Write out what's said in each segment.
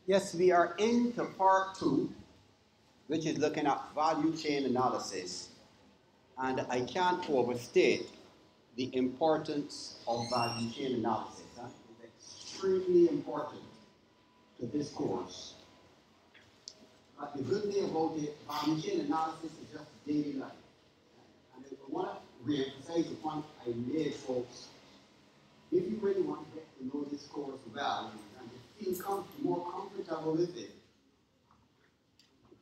Yes, we are into part 2, which is looking at value chain analysis. And I can't overstate the importance of value chain analysis. It's extremely important to this course. But the good thing about it, value chain analysis is just daily life. And I want to re-emphasize the point I made, folks. If you really want to get to know this course well and you feel more comfortable with it,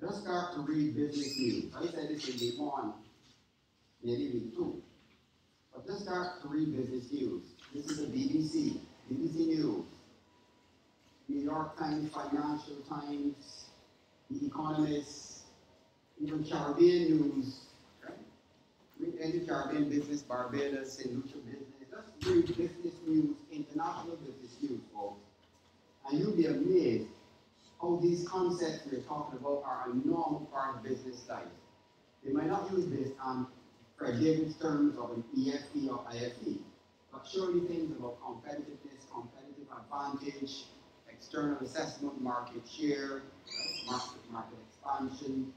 just start to read business news. I said this in week 1, maybe week 2. But just start to read business news. This is the BBC News, New York Times, Financial Times, The Economist, even Caribbean news. Right? Read any Caribbean business, Barbados, St. Lucia business. Just read business news, international business news, folks. And you'll be amazed how these concepts we're talking about are a normal part of business life. They might not use this Fred David's terms of an EFE or IFE, but surely things about competitiveness, competitive advantage, external assessment, market share, market expansion.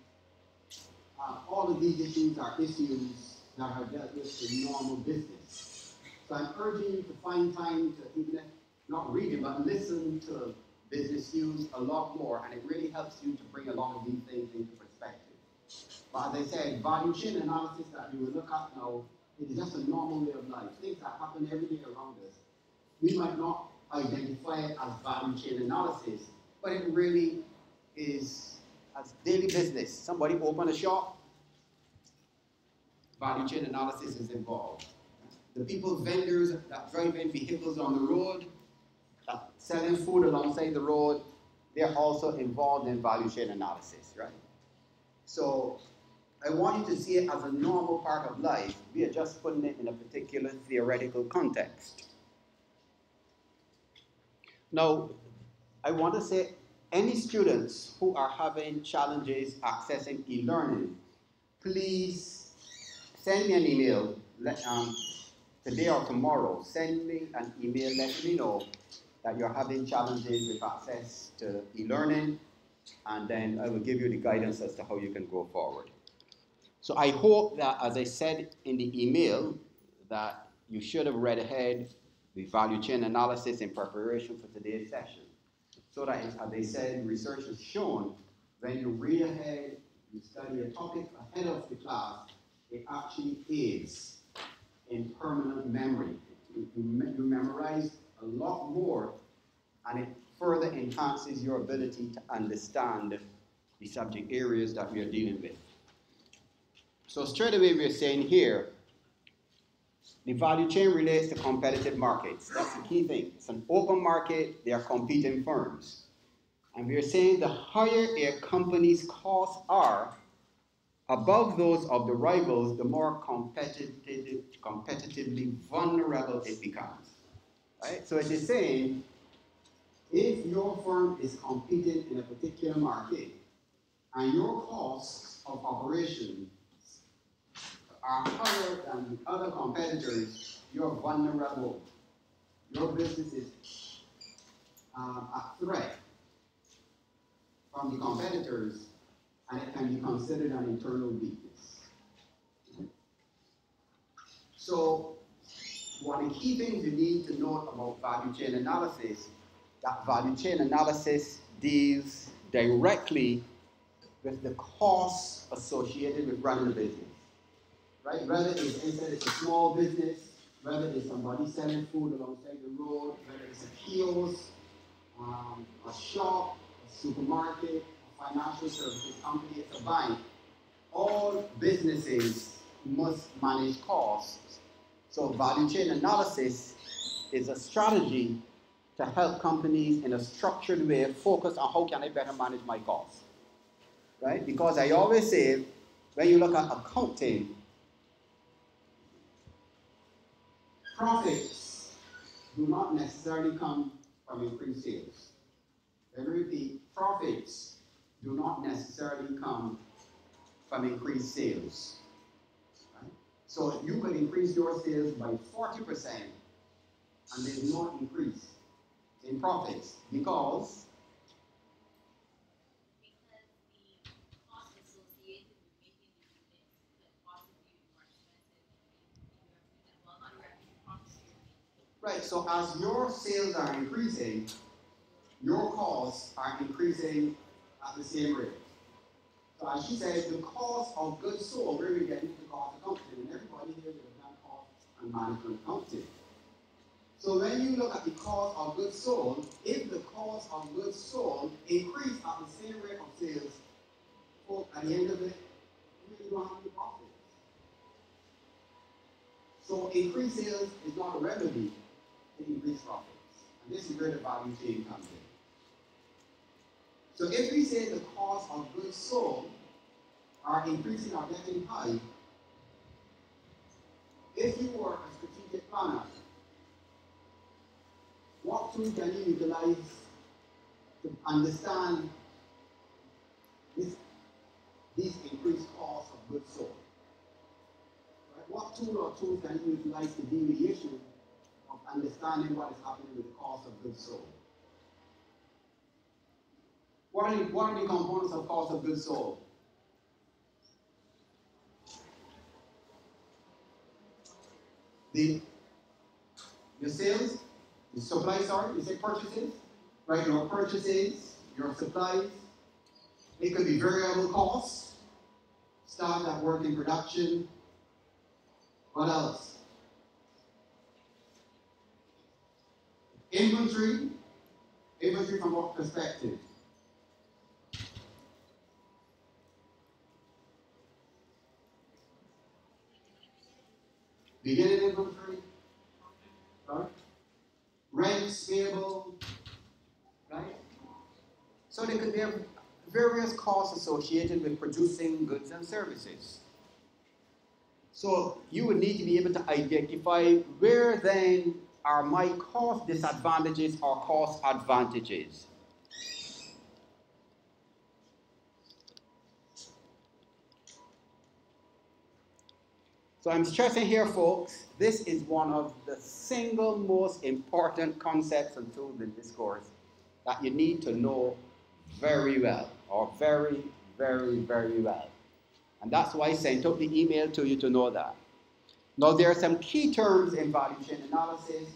All of these issues are issues that are dealt with in normal business. So I'm urging you to find time to even not read it, but listen to business news a lot more, and it really helps you to bring a lot of these things into perspective. But as I said, value chain analysis that we will look at now, it is just a normal way of life. Things that happen every day around us. We might not identify it as value chain analysis, but it really is as daily business. Somebody open a shop, value chain analysis is involved. The people, vendors that drive in vehicles on the road, selling food alongside the road, they're also involved in value chain analysis, right? So I want you to see it as a normal part of life. We are just putting it in a particular theoretical context. Now, I want to say any students who are having challenges accessing e-learning, please send me an email today or tomorrow. Send me an email, let me know that you're having challenges with access to e-learning, and then I will give you the guidance as to how you can go forward. So I hope that, as I said in the email, that you should have read ahead the value chain analysis in preparation for today's session. So that, as I said, research has shown when you read ahead, you study a topic ahead of the class, it actually aids in permanent memory. You memorize a lot more, and it further enhances your ability to understand the subject areas that we are dealing with. So straight away we are saying here, the value chain relates to competitive markets. That's the key thing. It's an open market, they are competing firms. And we are saying the higher a company's costs are above those of the rivals, the more competitively vulnerable it becomes. Right? So it is saying, if your firm is competing in a particular market and your costs of operation are higher than the other competitors, you're vulnerable. Your business is at threat from the competitors, and it can be considered an internal weakness. So, one of the key things you need to note about value chain analysis, that value chain analysis deals directly with the costs associated with running a business. Right? Whether it's a small business, whether it's somebody selling food alongside the road, whether it's a kiosk, a shop, a supermarket, a financial services company, it's a bank, all businesses must manage costs. So value chain analysis is a strategy to help companies in a structured way focus on how can I better manage my costs. Right? Because I always say, when you look at accounting, profits do not necessarily come from increased sales. Let me repeat, profits do not necessarily come from increased sales. Right? So you could increase your sales by 40% and there's no increase in profits because Right, so as your sales are increasing, your costs are increasing at the same rate. So as she says, the cost of goods sold, where we get into the cost of accounting, and everybody here will have done cost and management accounting. So when you look at the cost of goods sold, if the cost of goods sold increase at the same rate of sales, well, at the end of it, you really don't have any profits. So increased sales is not a remedy to increase profits. And this is where the value chain comes in. So if we say the cost of goods sold are increasing or getting high, if you were a strategic planner, what tool can you utilize to understand these increased costs of goods sold? Right? What tool or tools can you utilize to deal with the issue of understanding what is happening with the cost of goods sold? What are the components of cost of goods sold? Your sales, your supply, you say purchases, right? Your purchases, your supplies. It could be variable costs, staff that work in production. What else? Inventory. Inventory from what perspective? Beginning inventory, right? Rents payable, right? So there could be various costs associated with producing goods and services. So you would need to be able to identify where then are my cost disadvantages or cost advantages. So I'm stressing here, folks, this is one of the single most important concepts and tools in this course that you need to know very well, or very, very, very well. And that's why I sent out the email to you to know that. Now, there are some key terms in value chain analysis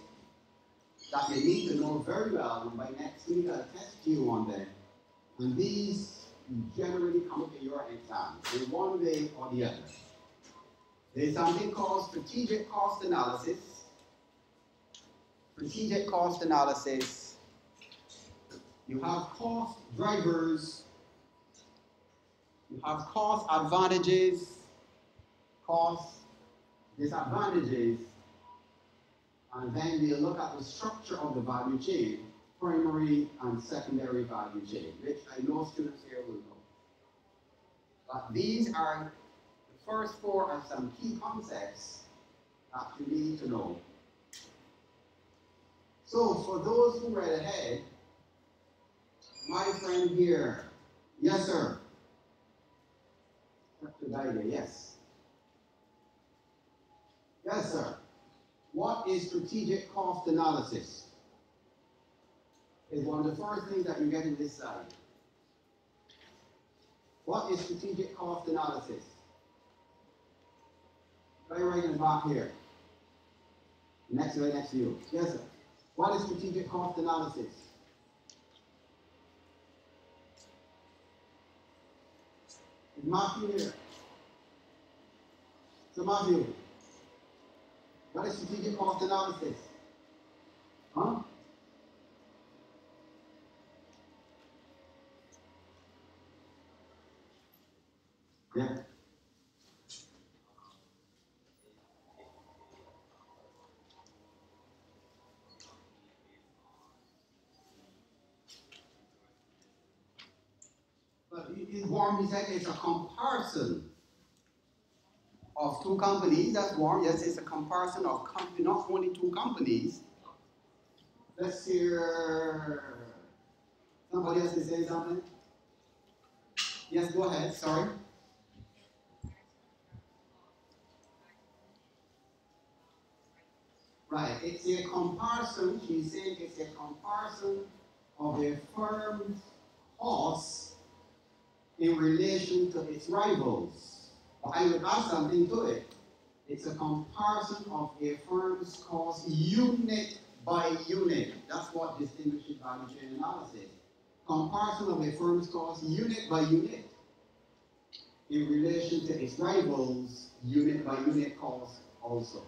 that you need to know very well, and by next week I'll test you on them. And these generally come up in your exam in one way or the other. There's something called strategic cost analysis. Strategic cost analysis. You have cost drivers. You have cost advantages, cost disadvantages, and then we'll look at the structure of the value chain, primary and secondary value chain, which I know students here will know. But these are the first four of some key concepts that you need to know. So for those who read ahead, my friend here, yes sir. Yes. Yes, sir. What is strategic cost analysis? Is one of the first things that you get in this slide. What is strategic cost analysis? Right in the back here. Next to you. Yes, sir. What is strategic cost analysis? Is Matthew here? So Matthew, what is strategic cost analysis? Huh? Yeah. But in warm, he said it's a comparison of two companies. That's warm. Yes, it's a comparison of not only two companies. Let's hear somebody else to say something. Yes, go ahead. Sorry. Right. It's a comparison. She's saying it's a comparison of a firm's costs in relation to its rivals. I would add something to it. It's a comparison of a firm's cost unit by unit. That's what distinguishes value chain analysis. Comparison of a firm's cost unit by unit in relation to its rivals unit by unit cost also.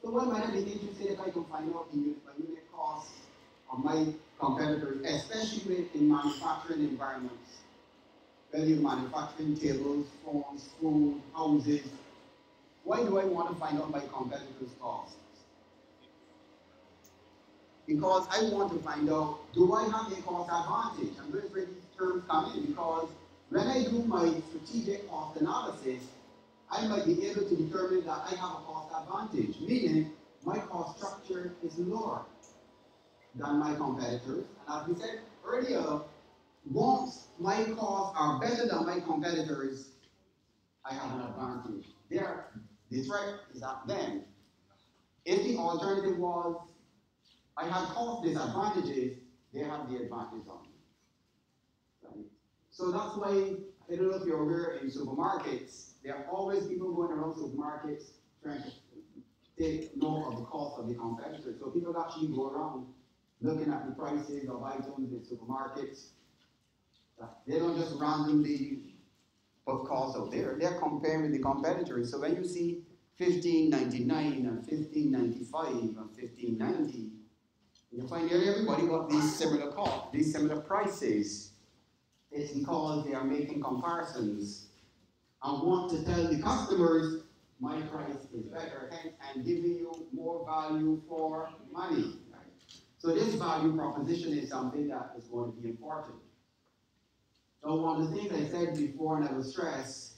So one might be interested if I can find out the unit by unit costs of my competitors, especially in manufacturing environments. Whether you're manufacturing tables, phones, food, houses. Why do I want to find out my competitors' costs? Because I want to find out, do I have a cost advantage? And this is where these terms come in, because when I do my strategic cost analysis, I might be able to determine that I have a cost advantage, meaning my cost structure is lower than my competitors. And as we said earlier, once my costs are better than my competitors, I have an advantage. The threat is at them. If the alternative was, I had cost disadvantages, they have the advantage on me. Right? So that's why, I don't know if you're aware, in supermarkets, there are always people going around supermarkets trying to take note of the cost of the competitors. So people actually go around looking at the prices of items in supermarkets. They don't just randomly put costs out there. They're comparing with the competitors. So when you see $15.99 and $15.95 and $15.90, you find nearly everybody got these similar costs, these similar prices. It's because they are making comparisons and want to tell the customers, my price is better, and giving you more value for money. Right? So this value proposition is something that is going to be important. So one of the things I said before, and I will stress,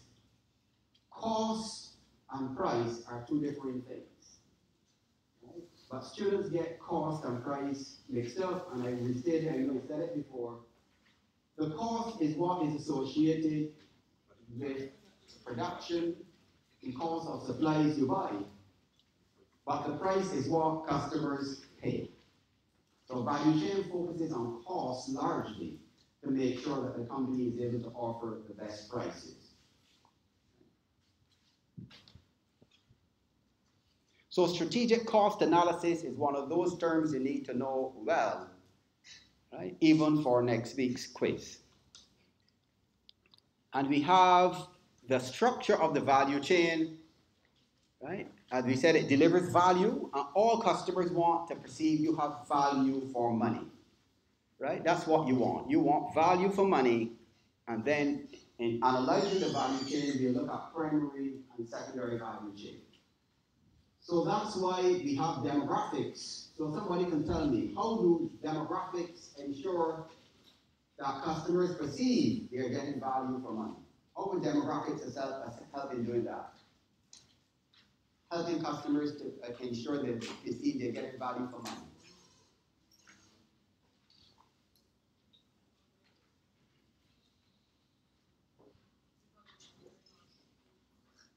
cost and price are two different things. Right? But students get cost and price mixed up, and I restated, I know I said it before. The cost is what is associated with production, the cost of supplies you buy. But the price is what customers pay. So value chain focuses on cost largely to make sure that the company is able to offer the best prices. So strategic cost analysis is one of those terms you need to know well, right? Even for next week's quiz. And we have the structure of the value chain, right? As we said, it delivers value, and all customers want to perceive you have value for money, right? That's what you want. You want value for money, and then in analyzing the value chain, we look at primary and secondary value chain. So that's why we have demographics. So somebody can tell me, how do demographics ensure that customers perceive they're getting value for money? How would demographics help in doing that? Helping customers to ensure that they perceive they're getting value for money.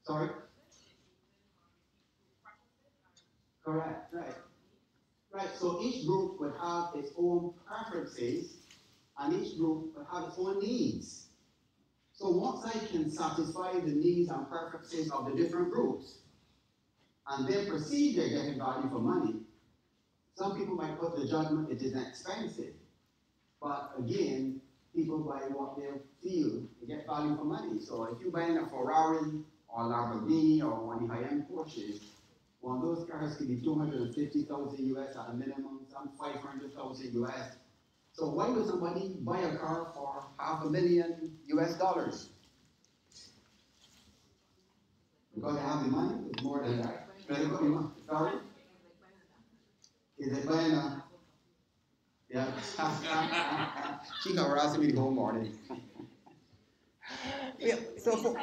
Sorry? Correct, right. Right, so each group would have its own preferences, and each group would have its own needs. So once I can satisfy the needs and preferences of the different groups, and they perceive they're getting value for money, some people might put the judgment it is expensive. But again, people buy what they feel they get value for money. So if you're buying a Ferrari or Lamborghini or one of the high-end Porsches, one of those cars could be 250,000 US at a minimum, some 500,000 US. So why would somebody buy a car for $500,000 US? Because they have the money? It's more than that. Sorry? Is it buying a... Yeah. She got harassing me the whole morning. Yeah, so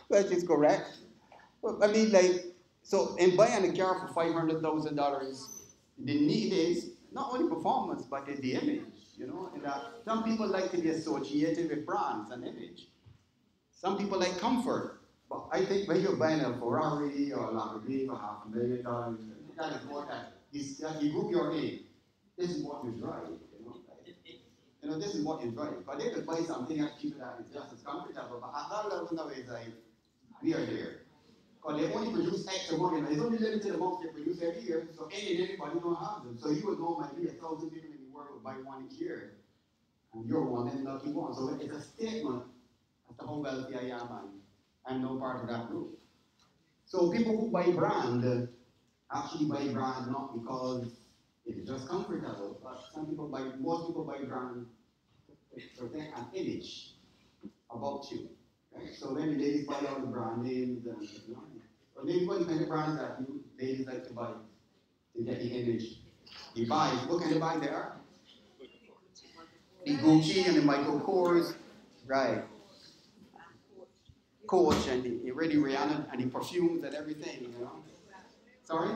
which is correct. Well, I mean, like, so in buying a car for $500,000, the need is not only performance, but the image, you know, and some people like to be associated with brands and image. Some people like comfort. But I think when you're buying a Ferrari or a Lamborghini for $500,000, that is more that you group you're in. This is what you drive, you know. You know, this is what you drive. But they could buy something else cheaper that is just as comfortable. But at that level now, it's like, we are there. But they only produce X amount, and it's only limited amounts they produce every year, so anybody don't have them. So you would know maybe 1,000 people in the world would buy one each year, and you're one and lucky one. So it's a statement as to how wealthy I am, and I'm no part of that group. So people who buy brand actually buy brand not because it's just comfortable, but most people buy brand to protect an image about you. Right? So when the ladies buy all the brand names and or maybe what kind of brands that you ladies like to buy to get the image. You buy, what kind of buy there? The Gucci and the Michael Kors, right? Coach and the Ready Rihanna and the perfumes and everything, you know. Sorry?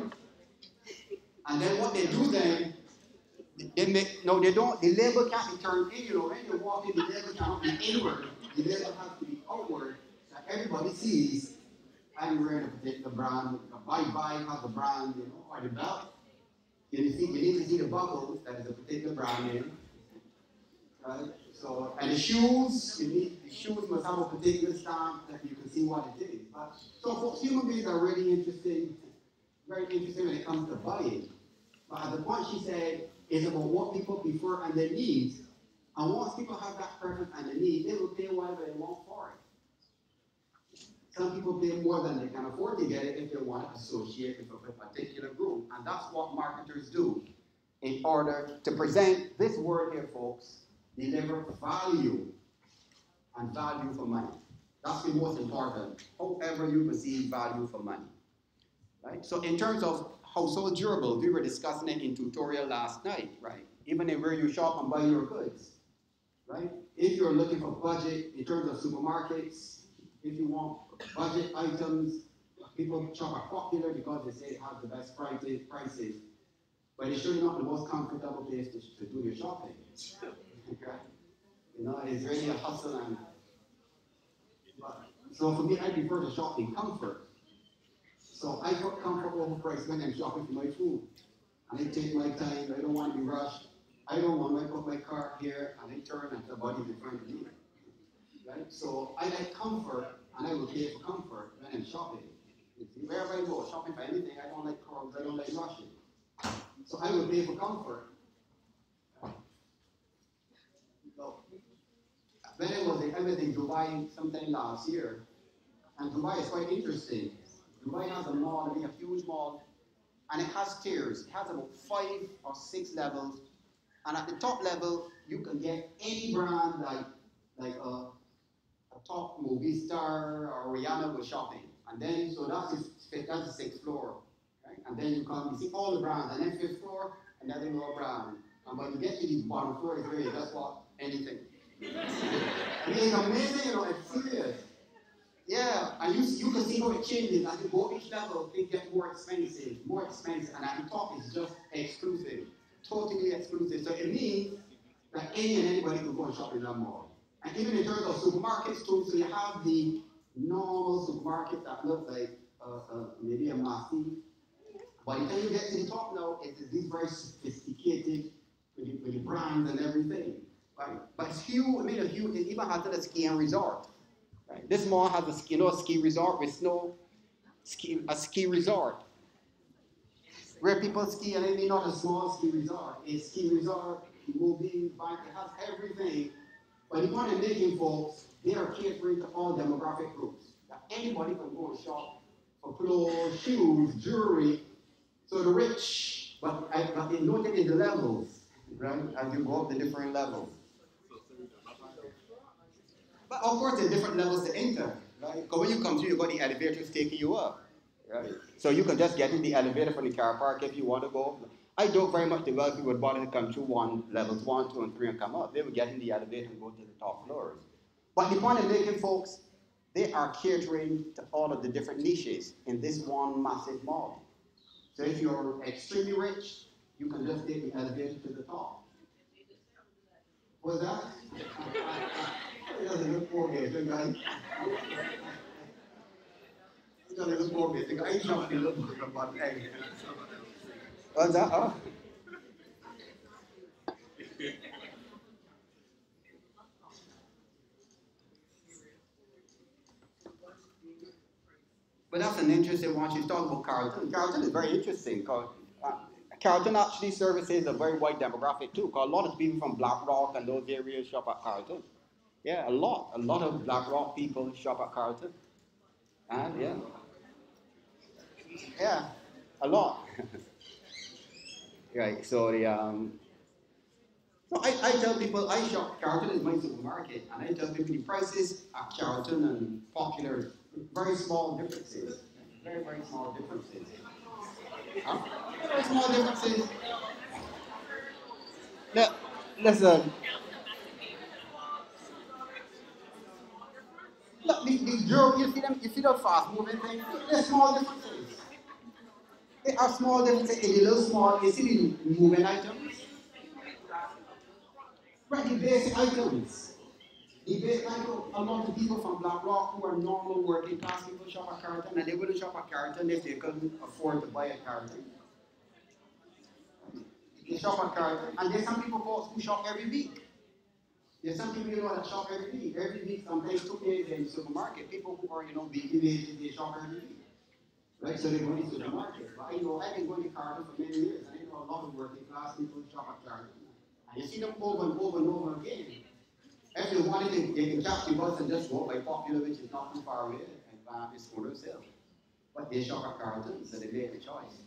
And then what they do then, they don't, the label can't be turned in, you know, when you walk in, the label cannot be inward, the label has to be outward, that everybody sees, I'm wearing a particular brand, a bike has a brand, you know, or the belt. You need to see the buckles, that is a particular brand name, right? So, and the shoes, the shoes must have a particular stamp that you can see what it is. But, so folks, human beings are really interesting, very interesting when it comes to buying. But at the point she said, is about what people prefer and their needs. And once people have that preference and the need, they will pay whatever they want for it. Some people pay more than they can afford to get it if they want to associate with a particular group. And that's what marketers do in order to present this word here, folks, deliver value and value for money. That's the most important, however you perceive value for money. Right? So in terms of household durable, we were discussing it in tutorial last night, right? Even where you shop and buy your goods, right? If you're looking for budget in terms of supermarkets, if you want budget items, people shop are popular because they say it has the best prices, but it's surely not the most comfortable place to do your shopping. Okay? You know, it's really a hustle and so for me, I prefer to shop in comfort. So I put comfort over price when I'm shopping for my food. And I take my time, I don't want to be rushed. I don't want to put my cart here and I turn and somebody's in front of me. Right? So I like comfort and I will pay for comfort when I'm shopping. Wherever I go, shopping for anything, I don't like crowds, I don't like rushing. So I will pay for comfort. So, when I was in Dubai sometime last year, and Dubai is quite interesting. Dubai has a mall, a huge mall, and it has tiers. It has about 5 or 6 levels, and at the top level, you can get any brand like a top movie star or Rihanna was shopping. And then, so that's the 6th floor, right? And then you see all the brands, and then 5th floor, another more brand. And when you get to the bottom floor, it's where you just want anything. I mean, it's amazing, you know, it's serious. Yeah, and you can see how it changes. As you go each level, it gets more expensive, and at the top it's just exclusive, totally exclusive. So it means that any and anybody can go and shop in that mall. And even in terms of supermarkets too, so you have the normal supermarket that look like maybe a Massy. By the time you get to the top now, it is these very sophisticated with the brands and everything. Right? But it's huge, it even has a skiing resort. Right? This mall has a ski resort with a ski resort. Where people ski, and I mean not a small ski resort, a ski resort, moving, bike, it has everything. But the point I'm making, folks, they are catering to all demographic groups. That anybody can go and shop for clothes, shoes, jewelry. So the rich, but they note it in the levels, right? As you go up the different levels. But of course, there are different levels to enter, right? Because when you come through, you've got the elevators taking you up, right? So you can just get in the elevator from the car park if you want to go. I doubt very much the wealthy would bother to come through levels 1, 2, and 3 and come up. They would get in the elevator and go to the top floors. But the point I'm making, folks, they are catering to all of the different niches in this one massive mall. So if you're extremely rich, you can just take the elevator to the top. What's that? It doesn't look poor here, guys. It doesn't look poor here. I jumped in the book about egg. What's that? Oh. But that's an interesting interesting one. She's talking about Carlton. Carlton is very interesting because Carlton actually services a very wide demographic too. Because a lot of people from Black Rock and those areas shop at Carlton. Yeah, a lot of Black Rock people shop at Carlton. And yeah, a lot. Right. So I tell people I shop Carlton is my supermarket, and I tell people the prices at Carlton and Popular, very small differences. Very, very small differences. Huh? Very small differences. Look, listen. Look, the Euro, you see them fast moving things? They're small differences. They are small differences. In the little small, you see the moving items? Right, the basic items. The basic items, a lot of people from Black Rock who are normal working class people shop at Carlton, and they wouldn't shop at Carlton if they couldn't afford to buy a Carlton. They shop at Carlton, and there's some people folks who shop every week. There's some people that shop every week. Every week, sometimes 2 days in the supermarket. People who are, weekly basis, they shop every week. Right? So they go to the supermarket. But I've been going to Carlton for many years, and I know a lot of working class people shop at Carlton. And you see them over and over and over again. If they wanted to, they can catch the bus and just walk by Popular, which is not too far away, and it's for themselves. But they shop at Carlton, so they make the choice.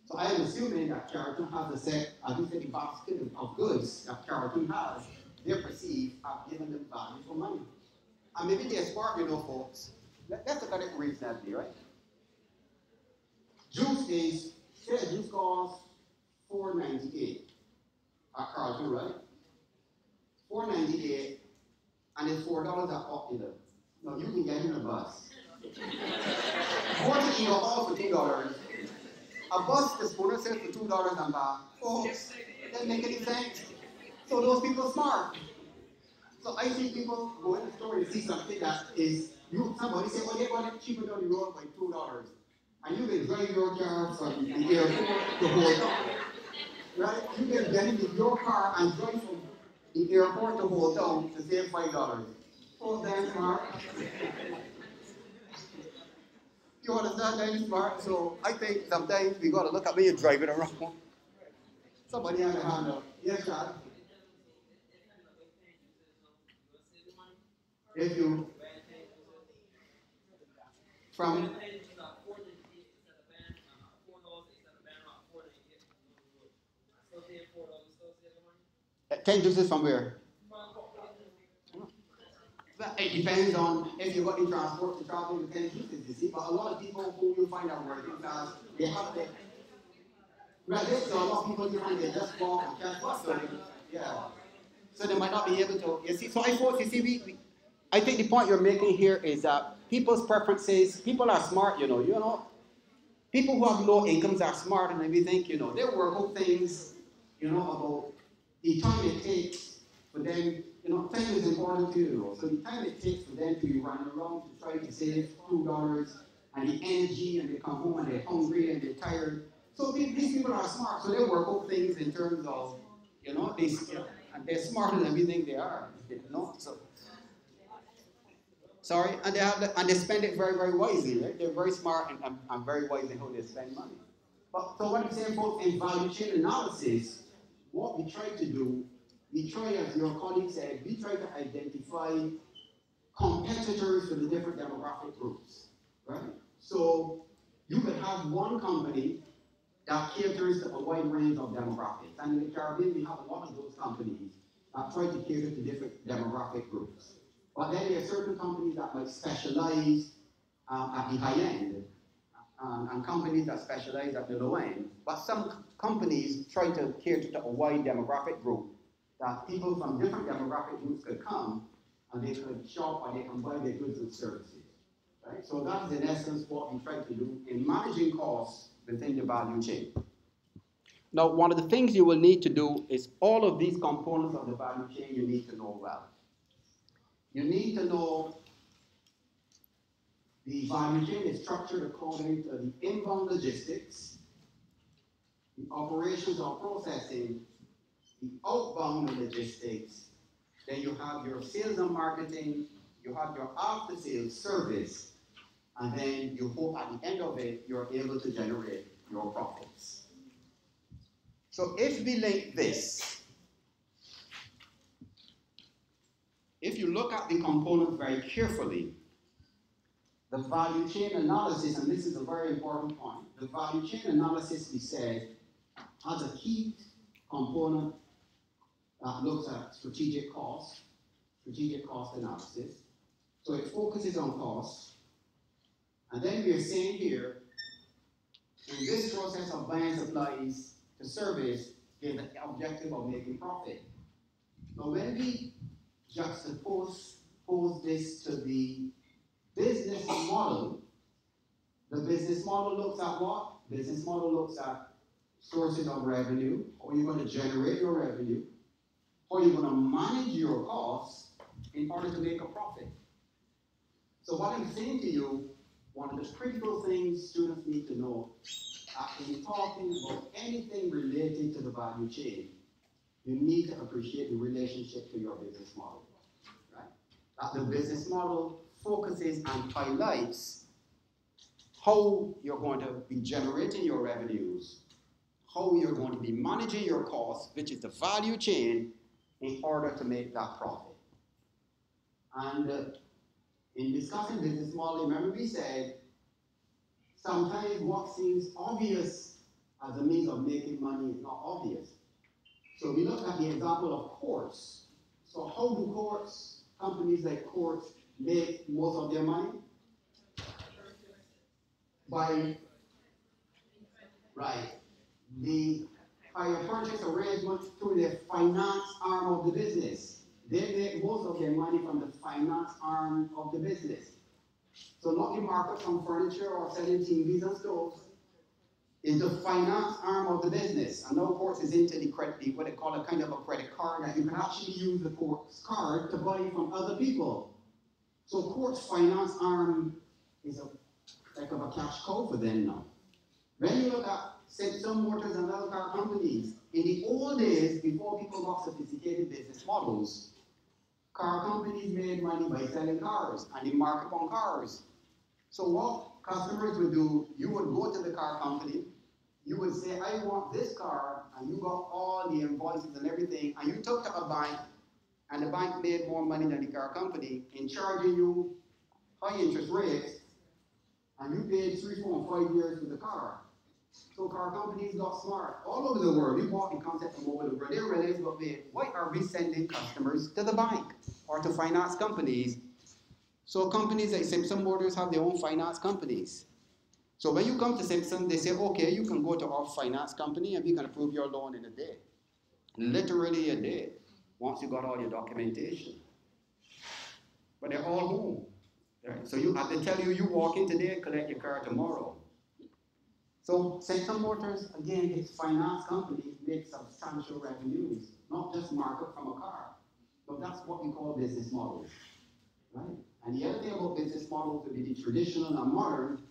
So I am assuming that Carlton has a set, as you said, the basket of goods that Carlton has, they perceive have given them value for money. And maybe they're smart, folks. Let's look at it reasonably, right? Juice costs $4.98 at Carlton, right? $4.98, and it's $4 at Popular. Now you can get in a bus. Go to eat all for $2. A bus is for sale for $2 and back. Folks, it doesn't make any sense. So those people are smart. So I see people go in the store and see something that is, somebody say, well, they got it cheaper down the road by $2. And you can drive your car from the airport to Hotel. Right? You can get into your car and drive from the airport to Hotel to save $5. Oh, that's smart. You understand that is smart? So I think sometimes we got to look at me and drive it around. Somebody had a hand up. Yes, Chad? If you from 10 juices from where? It depends on if you got in transport to travel with 10 juices, you see. But a lot of people who you find out working class, they have the right. So a lot of people you find they just walk and catch bus. So so they might not be able to. You see, so I thought, you see, I think the point you're making here is that people's preferences, people are smart, people who have low incomes are smart, and we think, they work out things, about the time it takes for them, time is important too, so the time it takes for them to run around to try to save $2, and the energy, and they come home and they're hungry and they're tired. So these people are smart, so they work out things in terms of, and they're smarter than we think they are, So, sorry, and they spend it very, very wisely, right? They're very smart and very wise in how they spend money. But so what I'm saying, folks, in value chain analysis, what we try to do, as your colleague said, we try to identify competitors for the different demographic groups, right? So you could have one company that caters to a wide range of demographics. And in the Caribbean, we have a lot of those companies that try to cater to different demographic groups. But then there are certain companies that might specialize at the high end, and companies that specialize at the low end. But some companies try to cater to a wide demographic group, that people from different demographic groups could come and they could shop and they can buy their goods and services. Right? So that is in essence what we try to do in managing costs within the value chain. Now, one of the things you will need to do is all of these components of the value chain you need to know well. You need to know the value chain is structured according to the inbound logistics, the operations or processing, the outbound logistics, then you have your sales and marketing, you have your after-sales service, and then you hope at the end of it, you're able to generate your profits. So if we link this, if you look at the components very carefully, the value chain analysis, and this is a very important point, the value chain analysis, we said, has a key component that looks at strategic cost analysis. So it focuses on cost. And then we are saying here, in this process of buying supplies to service, is the objective of making profit. Now when we juxtapose this to the business model, the business model looks at what? Business model looks at sources of revenue, how you're going to generate your revenue, how you're going to manage your costs in order to make a profit. So what I'm saying to you, one of the critical things students need to know in talking about anything related to the value chain, you need to appreciate the relationship to your business model, right? That the business model focuses and highlights how you're going to be generating your revenues, how you're going to be managing your costs, which is the value chain, in order to make that profit. And in discussing business model, remember we said, sometimes what seems obvious as a means of making money is not obvious. So we look at the example of courts. So how do courts, companies like courts, make most of their money? By, right, the hire purchase arrangements through the finance arm of the business. They make most of their money from the finance arm of the business. So not the market from furniture or selling TVs and stoves. Is the finance arm of the business. And now courts is into the credit, what they call a kind of a credit card, that you can actually use the court's card to buy from other people. So court's finance arm is like of a cash cow for them now. When you look at Simpson Motors and other car companies, in the old days, before people got sophisticated business models, car companies made money by selling cars and the markup on cars. So what customers would do, you would go to the car company, you would say, I want this car, and you got all the invoices and everything, and you took to a bank, and the bank made more money than the car company in charging you high interest rates, and you paid 3, 4, and 5 years for the car. So car companies got smart. All over the world, we bought the concept from all over the world. They realized, well, wait, why are we sending customers to the bank or to finance companies? So companies like Simpson Motors have their own finance companies. So when you come to Simpson, they say, okay, you can go to our finance company and we can approve your loan in a day. Literally a day, once you got all your documentation. But they're all home. Right? So they tell you, you walk in today and collect your car tomorrow. So Simpson Motors, again, its finance companies make substantial revenues, not just markup from a car. But that's what we call business models. Right? And the other thing about business models would be the traditional and modern.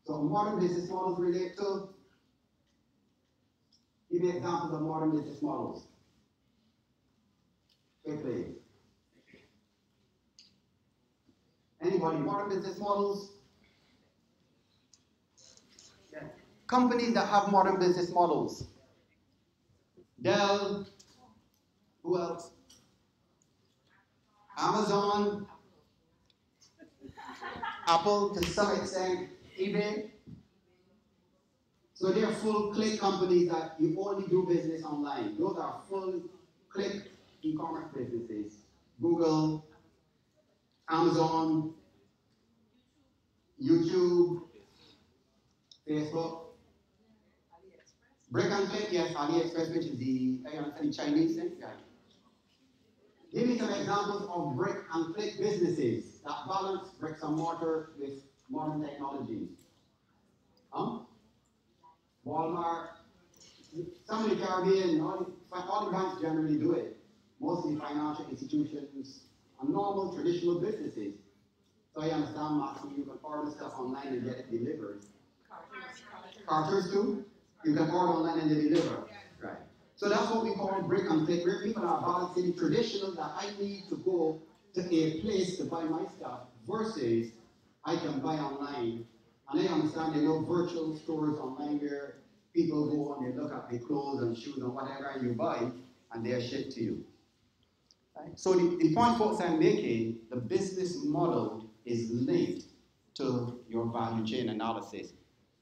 So modern business models relate to, give me examples of modern business models. Quickly. Anybody, modern business models? Yeah. Companies that have modern business models. Dell, who else? Amazon, Apple to some extent, eBay. So they are full click companies that you only do business online. Those are full click e-commerce businesses. Google, Amazon, YouTube, Facebook. Brick and click, yes, AliExpress, which is the Chinese thing. Yeah. Give me some examples of brick and click businesses that balance bricks and mortar with modern technologies. Walmart, some of the Caribbean, all the banks generally do it. Mostly financial institutions and normal traditional businesses. So I understand, Maxine, you can order stuff online and get it delivered. Carters too? You can order online and they deliver. Right. So that's what we call brick and click, where people are balancing traditional that I need to go to a place to buy my stuff versus I can buy online. And I understand there are virtual stores online where people go and they look at the clothes and shoes and whatever and you buy and they are shipped to you. Right? So the point, folks, I'm making, the business model is linked to your value chain analysis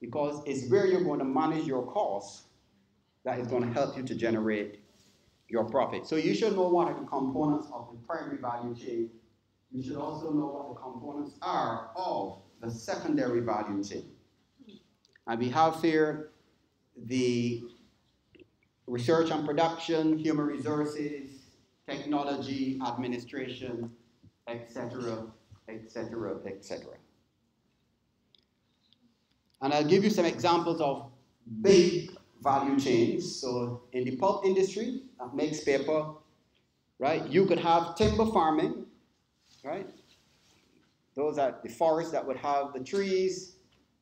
because it's where you're going to manage your costs that is going to help you to generate your profit. So you should know what are the components of the primary value chain. You should also know what the components are of the secondary value chain. And we have here the research and production, human resources, technology, administration, etc., etc., etc. And I'll give you some examples of big value chains. So in the pulp industry, that makes paper, right? You could have timber farming, right? Those are the forests that would have the trees.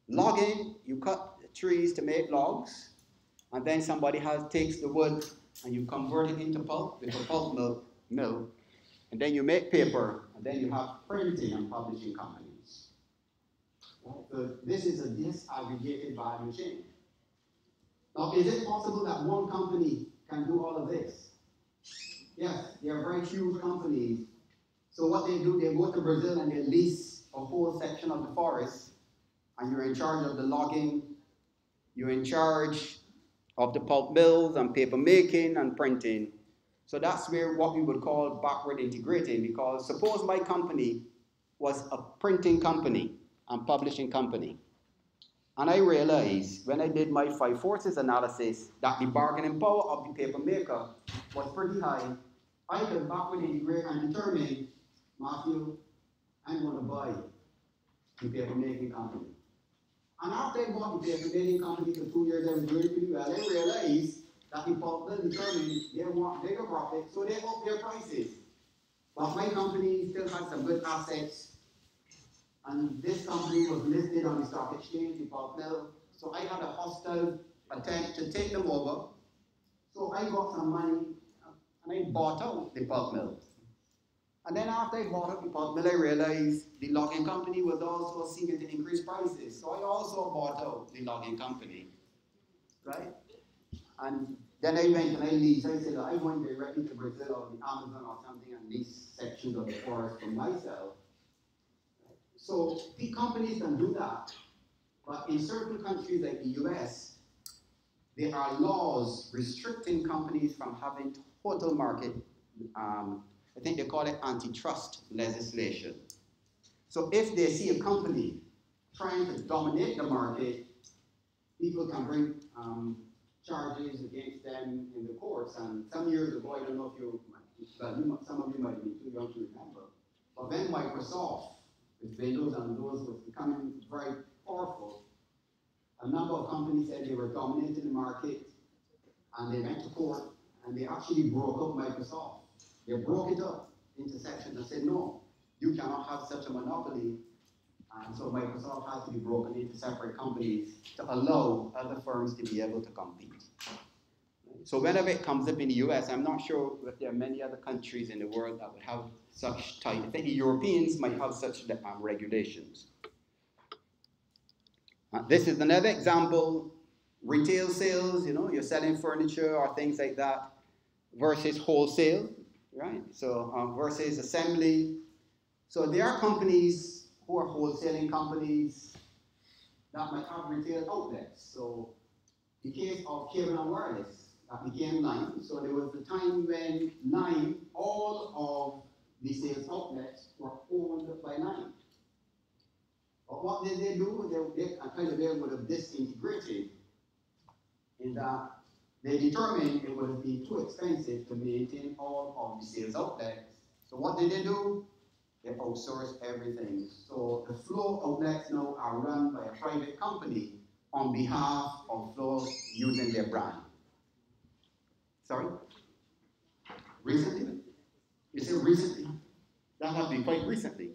Logging, you cut the trees to make logs, and then somebody takes the wood and you convert it into pulp with a pulp mill, and then you make paper, and then you have printing and publishing companies. So this is a disaggregated value chain. Now, is it possible that one company can do all of this? Yes, they are very huge companies. So what they do, they go to Brazil and they lease a whole section of the forest, and you're in charge of the logging, you're in charge of the pulp mills and paper making and printing. So that's where what we would call backward integrating, because suppose my company was a printing company and publishing company. And I realized when I did my 5 forces analysis that the bargaining power of the paper maker was pretty high. I could backward integrate and determine, Matthew, I'm going to buy the paper making company. And after I bought the paper making company for 2 years, I was doing pretty well. I realized that the pulp mill determined they want bigger profit, so they up their prices. But my company still had some good assets, and this company was listed on the stock exchange, the pulp mill. So I had a hostile attempt to take them over. So I got some money, and I bought out the pulp mill. And then after I bought up the pulp mill, I realized the logging company was also seeking to increase prices. So I also bought out the logging company, right? And then I went and I leased. I said, I went directly to Brazil or the Amazon or something and lease sections of the forest for myself. So the companies can do that. But in certain countries like the US, there are laws restricting companies from having total market I think they call it antitrust legislation. So if they see a company trying to dominate the market, people can bring charges against them in the courts. And some years ago, I don't know if some of you might be too young to remember, but when Microsoft, with Windows and those was becoming very powerful, a number of companies said they were dominating the market, and they went to court, and they actually broke up Microsoft. They broke it up into sections and said, no, you cannot have such a monopoly. And so Microsoft has to be broken into separate companies to allow other firms to be able to compete. So whenever it comes up in the US, I'm not sure if there are many other countries in the world that would have such tight, I think the Europeans might have such regulations. This is another example, retail sales, you're selling furniture or things like that, versus wholesale. Right? So versus assembly. So there are companies who are wholesaling companies that might have retail outlets. So the case of cable and wireless, that became Line. So there was a time when Line, all of the sales outlets were owned by Line. But what did they do? They would have disintegrated in that they determined it would be too expensive to maintain all of the sales outlets. So what did they do? They outsourced everything. So the Flow outlets now are run by a private company on behalf of Flow using their brand. Sorry? Recently? You say recently? That has been quite recently.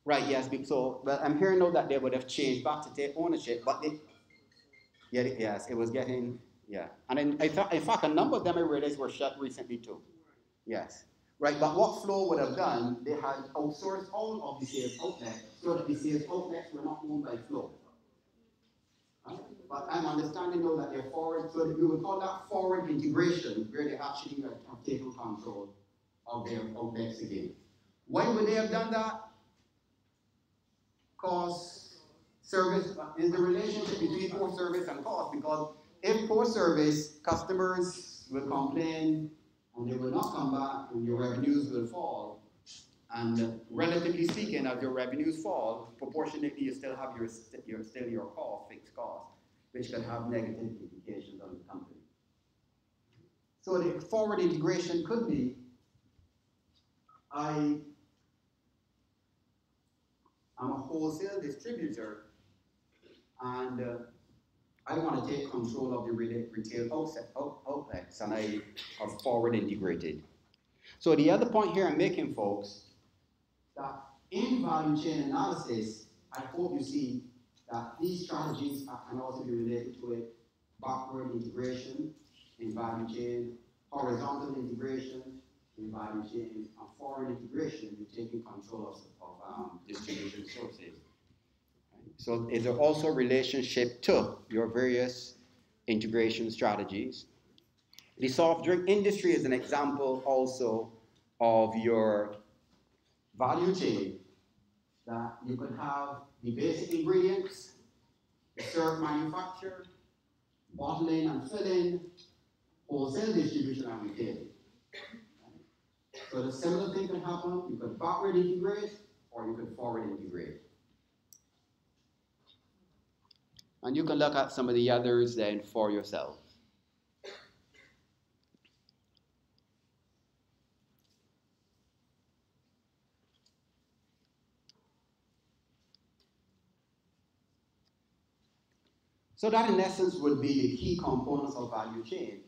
Right, yes. So, well, I'm hearing now that they would have changed back to take ownership, but yes, it was getting. Yeah, and in fact, a number of them I realized were shut recently too. Yes. right? But what Flow would have done, they had outsourced all of the sales outlets so that the sales outlets were not owned by Flow. Right? But I'm understanding now that they're forward, so that we would call that forward integration, where they actually have taken control of their outlets again. Why would they have done that? Cost, service, is the relationship between poor service and cost, because if poor service, customers will complain and they will not come back and your revenues will fall. And relatively speaking, as your revenues fall, proportionately you still have your cost, fixed cost, which can have negative implications on the company. So the forward integration could be, I'm a wholesale distributor, and I want to take control of the retail outlets, and I are forward integrated. So the other point here I'm making, folks, that in value chain analysis, I hope you see that these strategies can also be related to it: backward integration in value chain, horizontal integration in value chain, and forward integration in taking control of distribution sources. So is there also a relationship to your various integration strategies? The soft drink industry is an example also of your value chain, that you could have the basic ingredients, the syrup manufacture, bottling and filling, wholesale distribution and retailing. So the similar thing can happen. You could backward integrate or you could forward integrate. And you can look at some of the others then for yourself. So that in essence would be the key components of value chain.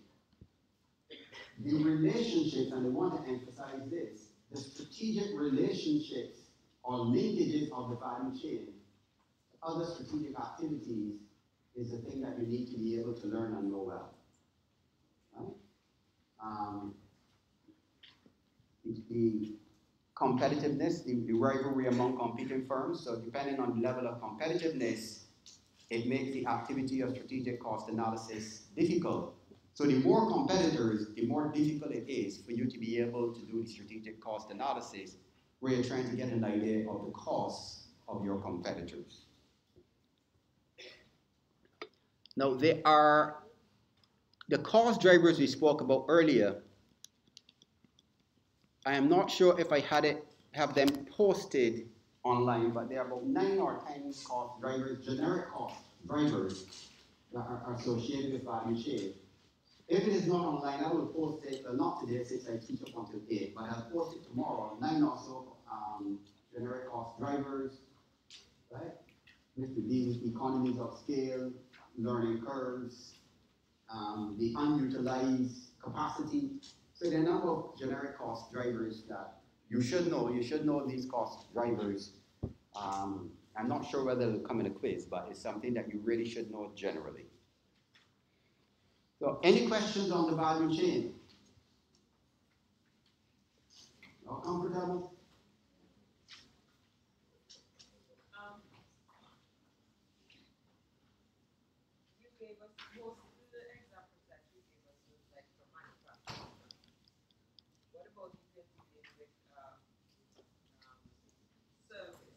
The relationships, and I want to emphasize this, the strategic relationships or linkages of the value chain to other strategic activities is the thing that you need to be able to learn and know well. Right? The competitiveness, the rivalry among competing firms, so depending on the level of competitiveness, it makes the activity of strategic cost analysis difficult. So the more competitors, the more difficult it is for you to be able to do the strategic cost analysis, where you're trying to get an idea of the costs of your competitors. Now, there are the cost drivers we spoke about earlier. I am not sure if I have them posted online, but there are about 9 or 10 cost drivers, generic cost drivers that are associated with value chain. If it is not online, I will post it, not today since I teach up until 8, but I'll post it tomorrow. 9 or so generic cost drivers, right? Which would deal with economies of scale, learning curves, the unutilized capacity. So there are a number of generic cost drivers that you should know. You should know these cost drivers. I'm not sure whether it'll come in a quiz, but it's something that you really should know generally. So any questions on the value chain? All comfortable? You gave us most of the examples that you gave us was like for manufacturing. What about you can deal with service? I know that they may have a few with service.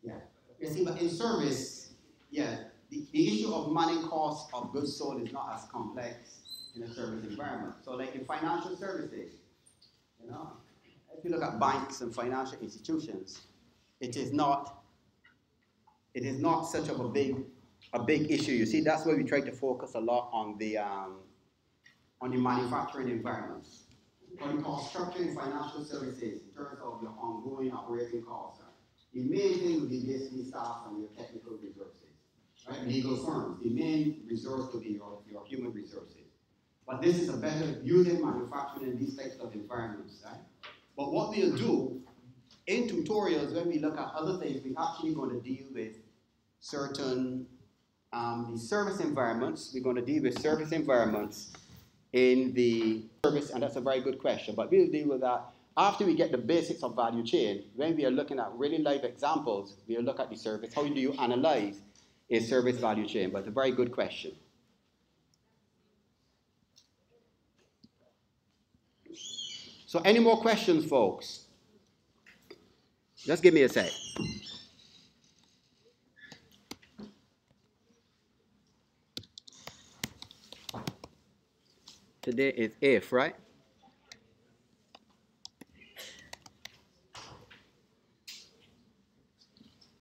Yeah. You see, but in service, yeah, the issue of manning costs of goods sold is not as complex in a service environment. So like in financial services, you know, if you look at banks and financial institutions, it is not such of a big issue. You see, that's why we try to focus a lot on the manufacturing environments. On the cost structure in financial services, in terms of your ongoing operating costs, the main thing would be basically staff and your technical resources, right? Legal firms, the main resource would be your human resources. But this is a better using manufacturing in these types of environments, right? But what we'll do in tutorials, when we look at other things, we're actually going to deal with certain the service environments. We're going to deal with service environments in the service, and that's a very good question, but we'll deal with that after we get the basics of value chain. When we are looking at really live examples, we'll look at the service. How do you analyze a service value chain? But it's a very good question. So any more questions, folks? Just give me a sec. Today is 8th, right?